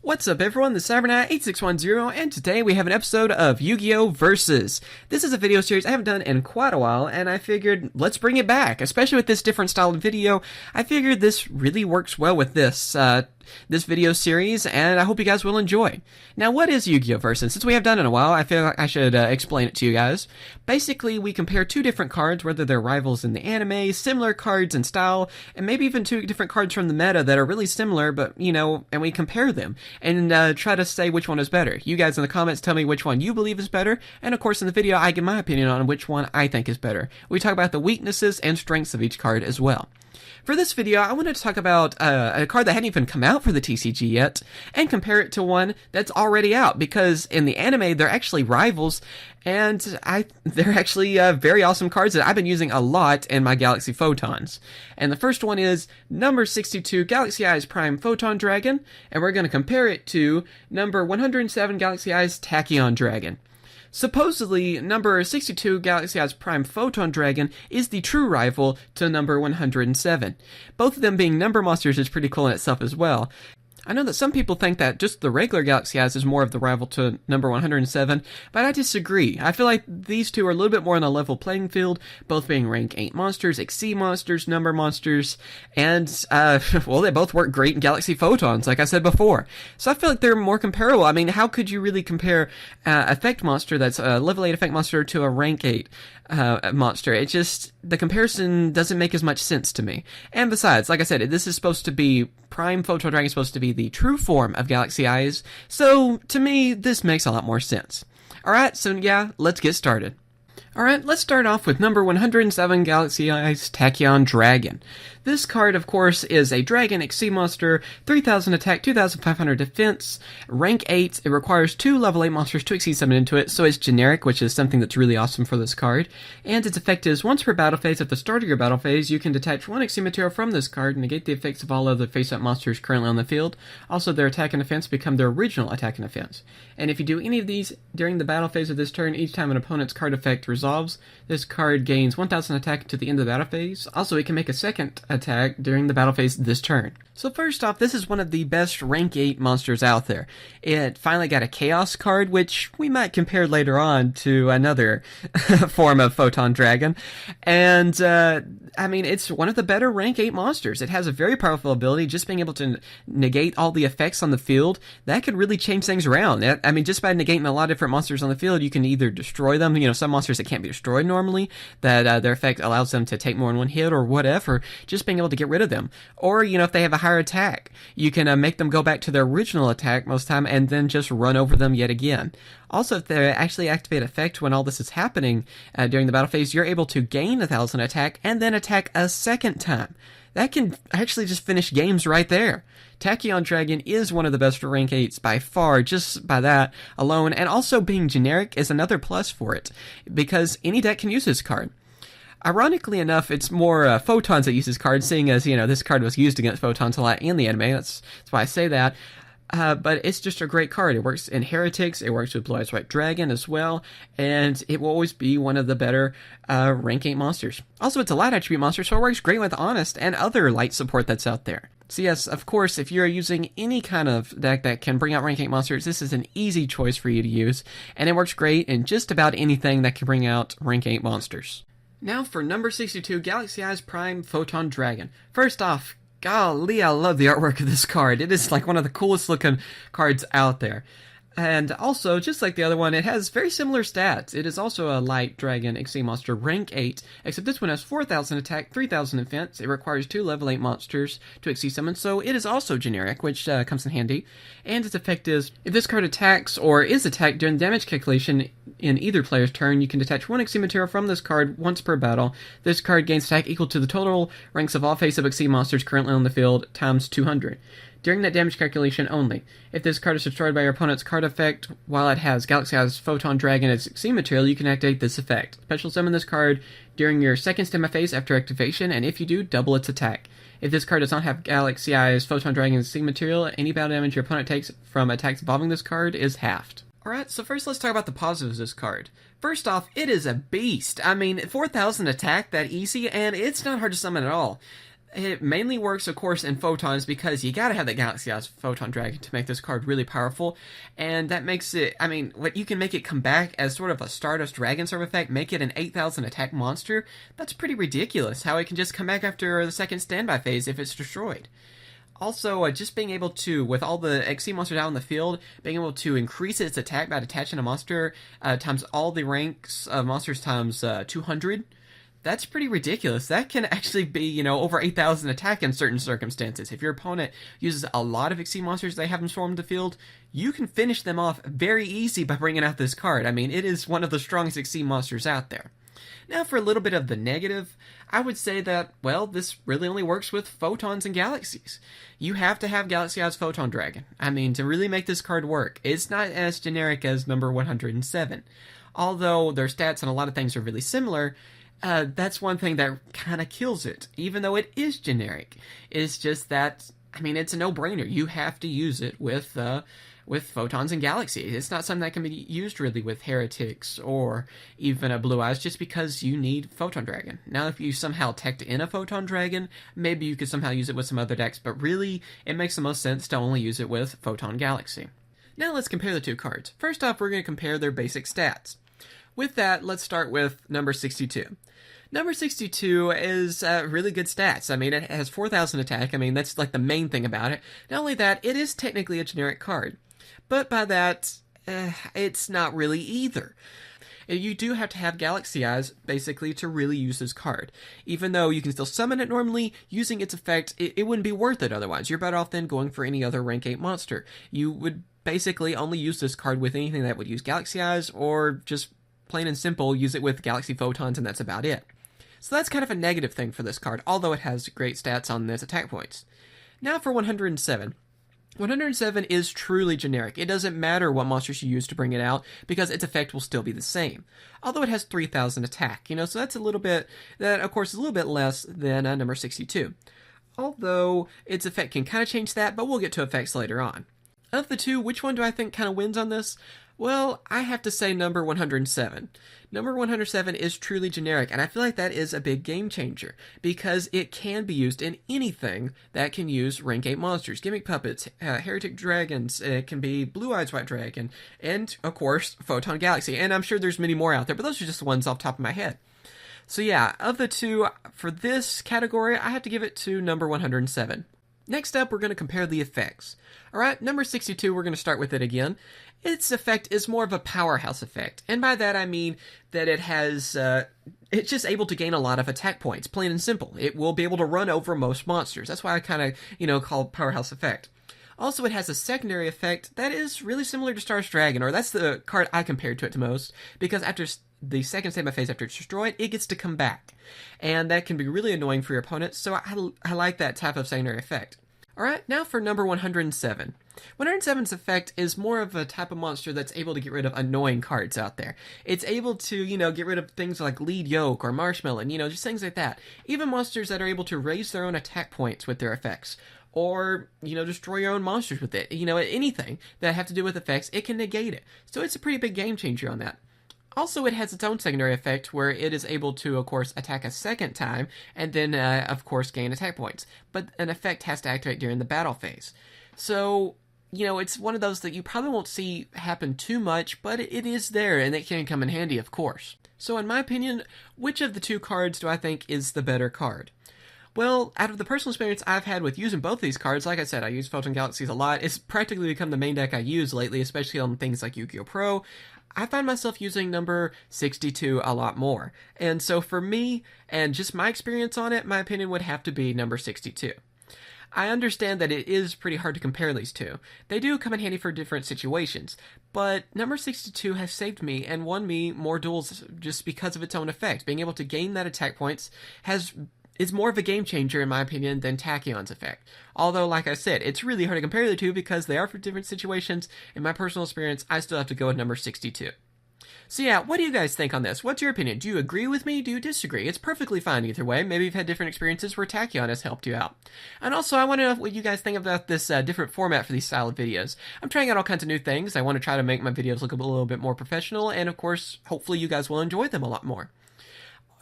What's up everyone, this is CyberKnight 8610, and today we have an episode of Yu-Gi-Oh! Versus. This is a video series I haven't done in quite a while, and I figured let's bring it back, especially with this different style of video. I figured this really works well with this video series, and I hope you guys will enjoy. Now, what is Yu-Gi-Oh! Versus? Since we have done it in a while, I feel like I should explain it to you guys. Basically, we compare two different cards, whether they're rivals in the anime, similar cards in style, and maybe even two different cards from the meta that are really similar, but, you know, and we compare them, and try to say which one is better. You guys in the comments tell me which one you believe is better, and of course in the video I give my opinion on which one I think is better. We talk about the weaknesses and strengths of each card as well. For this video, I wanted to talk about a card that hadn't even come out for the TCG yet, and compare it to one that's already out, because in the anime, they're actually rivals, and they're actually very awesome cards that I've been using a lot in my Galaxy Photons. And the first one is number 62 Galaxy Eyes Prime Photon Dragon, and we're going to compare it to number 107 Galaxy Eyes Tachyon Dragon. Supposedly, number 62 Galaxy Eyes Prime Photon Dragon is the true rival to number 107. Both of them being number monsters is pretty cool in itself as well. I know that some people think that just the regular Galaxy Eyes is more of the rival to number 107, but I disagree. I feel like these two are a little bit more on a level playing field, both being rank 8 monsters, Exceed monsters, number monsters, and, well, they both work great in Galaxy Photons, like I said before. So I feel like they're more comparable. I mean, how could you really compare Effect Monster that's a level 8 Effect Monster to a rank 8 monster? It just, the comparison doesn't make as much sense to me. And besides, like I said, this is supposed to be, Prime Photon Dragon is supposed to be the true form of Galaxy Eyes, so to me, this makes a lot more sense. Alright, so yeah, let's get started. Alright, let's start off with number 107 Galaxy Eyes Tachyon Dragon. This card, of course, is a Dragon Exceed monster, 3000 attack, 2500 defense, rank 8. It requires 2 level 8 monsters to Exceed summon into it, so it's generic, which is something that's really awesome for this card. And its effect is, once per battle phase, at the start of your battle phase, you can detach 1 Exceed material from this card and negate the effects of all other face-up monsters currently on the field. Also, their attack and defense become their original attack and defense. And if you do any of these during the battle phase of this turn, each time an opponent's card effect resolves, this card gains 1000 attack to the end of the battle phase. Also, it can make a second attack during the battle phase this turn. So first off, this is one of the best rank 8 monsters out there. It finally got a Chaos card, which we might compare later on to another form of Photon Dragon. And, I mean, it's one of the better rank 8 monsters. It has a very powerful ability, just being able to negate all the effects on the field. That could really change things around. I mean, just by negating a lot of different monsters on the field, you can either destroy them, you know, some monsters that can't be destroyed normally, that their effect allows them to take more than one hit or whatever, just being able to get rid of them. Or, you know, if they have a higher attack, you can make them go back to their original attack most of the time and then just run over them yet again. Also, if they actually activate effect when all this is happening during the battle phase, you're able to gain 1000 attack and then attack a second time. That can actually just finish games right there. Tachyon Dragon is one of the best rank 8s by far, just by that alone, and also being generic is another plus for it, because any deck can use this card. Ironically enough, it's more Photons that use this card, seeing as, you know, this card was used against Photons a lot in the anime, that's why I say that. But it's just a great card. It works in Heretics, it works with Blue Eyes White Dragon as well, and it will always be one of the better rank 8 monsters. Also, it's a light attribute monster, so it works great with Honest and other light support that's out there. So yes, of course, if you're using any kind of deck that can bring out rank 8 monsters, this is an easy choice for you to use, and it works great in just about anything that can bring out rank 8 monsters. Now for number 62, Galaxy Eyes Prime Photon Dragon. First off, golly, I love the artwork of this card. It is like one of the coolest looking cards out there. And also, just like the other one, it has very similar stats. It is also a light dragon Exceed monster, rank 8, except this one has 4000 attack, 3000 defense. It requires 2 level 8 monsters to Exceed summon, so it is also generic, which comes in handy. And its effect is, if this card attacks or is attacked during damage calculation in either player's turn, you can detach 1 Exceed material from this card once per battle. This card gains attack equal to the total ranks of all face-up Exceed monsters currently on the field, times 200. During that damage calculation only. If this card is destroyed by your opponent's card effect while it has Galaxy Eyes Photon Dragon as Exceed material, you can activate this effect. Special summon this card during your second stemma phase after activation, and if you do, double its attack. If this card does not have Galaxy Eyes Photon Dragon as Exceed material, any battle damage your opponent takes from attacks involving this card is halved. Alright, so first let's talk about the positives of this card. First off, it is a beast. I mean, 4000 attack that easy, and it's not hard to summon at all. It mainly works, of course, in Photons because you gotta have that Galaxy Photon Dragon to make this card really powerful, and that makes it, I mean, what you can make it come back as sort of a Stardust Dragon sort of effect, make it an 8,000 attack monster. That's pretty ridiculous, how it can just come back after the second standby phase if it's destroyed. Also, just being able to, with all the XC monsters out in the field, being able to increase its attack by detaching a monster times all the ranks of monsters times 200, that's pretty ridiculous. That can actually be, over 8,000 attack in certain circumstances. If your opponent uses a lot of XC monsters, they have them swarm the field, you can finish them off very easy by bringing out this card. I mean, it is one of the strongest XC monsters out there. Now for a little bit of the negative, I would say that, well, this really only works with Photons and Galaxies. You have to have Galaxy Photon Dragon. I mean, to really make this card work. It's not as generic as number 107. Although their stats and a lot of things are really similar, that's one thing that kind of kills it, even though it is generic. It's just that, I mean, it's a no-brainer. You have to use it with Photons and Galaxies. It's not something that can be used really with Heretics or even a Blue Eyes just because you need Photon Dragon. Now, if you somehow teched in a Photon Dragon, maybe you could somehow use it with some other decks, but really, it makes the most sense to only use it with Photon Galaxy. Now let's compare the two cards. First off, we're going to compare their basic stats. With that, let's start with number 62. Number 62 is really good stats. I mean, it has 4,000 attack. I mean, that's like the main thing about it. Not only that, it is technically a generic card. But by that, it's not really either. You do have to have Galaxy Eyes, basically, to really use this card. Even though you can still summon it normally, using its effect, it wouldn't be worth it otherwise. You're better off than going for any other rank 8 monster. You would basically only use this card with anything that would use Galaxy Eyes, or just plain and simple, use it with Galaxy Photons, and that's about it. So that's kind of a negative thing for this card, although it has great stats on its attack points. Now for 107. 107 is truly generic. It doesn't matter what monsters you use to bring it out, because its effect will still be the same. Although it has 3,000 attack, so that's a little bit, that of course is a little bit less than number 62. Although its effect can kind of change that, but we'll get to effects later on. Of the two, which one do I think kind of wins on this? Well, I have to say number 107. Number 107 is truly generic, and I feel like that is a big game changer, because it can be used in anything that can use rank 8 monsters. Gimmick Puppets, Heretic Dragons, it can be Blue Eyes White Dragon, and, of course, Photon Galaxy. And I'm sure there's many more out there, but those are just the ones off the top of my head. So yeah, of the two, for this category, I have to give it to number 107. Next up, we're going to compare the effects. Alright, number 62, we're going to start with it again. Its effect is more of a powerhouse effect, and by that I mean that it has, it's just able to gain a lot of attack points, plain and simple. It will be able to run over most monsters. That's why I kind of, call it powerhouse effect. Also, it has a secondary effect that is really similar to Stardust Dragon, or that's the card I compared to it to most, because after the second standby phase after it's destroyed, it gets to come back. And that can be really annoying for your opponent, so I like that type of secondary effect. Alright, now for number 107. 107's effect is more of a type of monster that's able to get rid of annoying cards out there. It's able to, get rid of things like Lead Yoke or Marshmallow, just things like that. Even monsters that are able to raise their own attack points with their effects. Or, destroy your own monsters with it. Anything that have to do with effects, it can negate it. So it's a pretty big game changer on that. Also, it has its own secondary effect where it is able to, of course, attack a second time and then, of course, gain attack points. But an effect has to activate during the battle phase. So, it's one of those that you probably won't see happen too much, but it is there and it can come in handy, of course. So, in my opinion, which of the two cards do I think is the better card? Well, out of the personal experience I've had with using both these cards, like I said, I use Photon Galaxies a lot. It's practically become the main deck I use lately, especially on things like Yu-Gi-Oh! Pro. I find myself using number 62 a lot more. And so for me, and just my experience on it, my opinion would have to be number 62. I understand that it is pretty hard to compare these two. They do come in handy for different situations, but number 62 has saved me and won me more duels just because of its own effect. Being able to gain that attack points is more of a game changer, in my opinion, than Tachyon's effect. Although, like I said, it's really hard to compare the two because they are for different situations. In my personal experience, I still have to go with number 62. So yeah, what do you guys think on this? What's your opinion? Do you agree with me? Do you disagree? It's perfectly fine either way. Maybe you've had different experiences where Tachyon has helped you out. And also, I want to know what you guys think about this different format for these style of videos. I'm trying out all kinds of new things. I want to try to make my videos look a little bit more professional, and of course, hopefully you guys will enjoy them a lot more.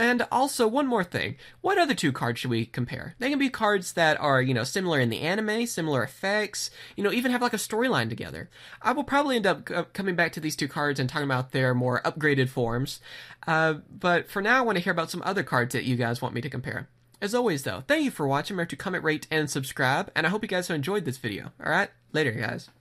And also, one more thing. What other two cards should we compare? They can be cards that are, similar in the anime, similar effects, even have like a storyline together. I will probably end up coming back to these two cards and talking about their more upgraded forms. But for now, I want to hear about some other cards that you guys want me to compare. As always, though, thank you for watching. Remember to comment, rate, and subscribe. And I hope you guys have enjoyed this video. Alright? Later, guys.